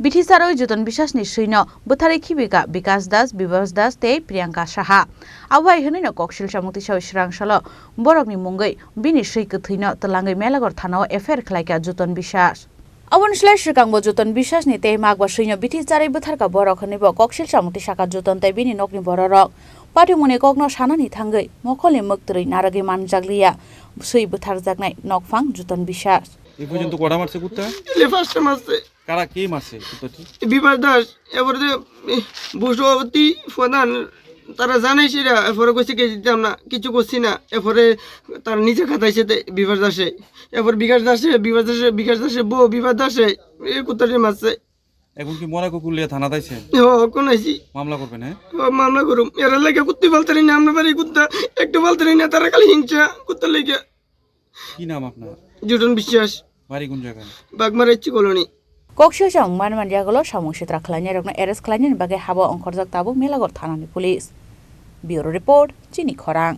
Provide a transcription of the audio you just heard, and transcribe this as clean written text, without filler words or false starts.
Bithi Charuwi Jutan Biswas ni Swino Butharwi Khibikha Bikash das Bibash das tei Priyanka Saha Awai Haino Koksilsamung Tisawi Srangsalo Bohrokni Mungwi Bini Kwthowi Twlangwi Melaghar Thanao affair Khlaikha Jutan Biswas Abon Srangbo Jutan Biswas ni tei magba Swino Bithi Charuwi Butharka Bohrokni bo Koksilsamung Tisaka Jutan tei Bini nokni borok Pati muni kokno sanani thangwi mokholi muktri naragi manjakliya sui Butharjaknai nokfang Jutan Biswas এই পর্যন্ত কটা মারছে কুত্তা? এলে first মারছে। কারা কে মারছে কুত্তাটি? বিবাস দাস এবারে বুসবতী প্রধান তারা জানাইছে রা এরপরে কইছে কে দিতাম না কিছু করছি না এরপরে তার নিচে খাতাইছে বিবাস দাসে এরপর বিকাশ দাসে বউ বিবাস দাসে এই কুত্তাটি মারছে। এখন কি মরা কুকুলিয়া থানা দাইছে? কোন আইছি মামলা করবেন হ্যাঁ? মামলা করুম এর লাগে কুত্তি বলতে না আমরা বাড়ি কুত্তা একটু বলতে না তারা খালি হিংসা কুত্তার লাগে। কি নাম আপনার? জুটন বিশ্বাস বাড়ি কোন জায়গায়? বাগমারাইচি colony Koksilsamung mandiagolo samung sitra khlainai rokno arrest khlainai bagai habo ongkhorjak tabuk Melaghar thanani police. Bureau report Chini Khorang.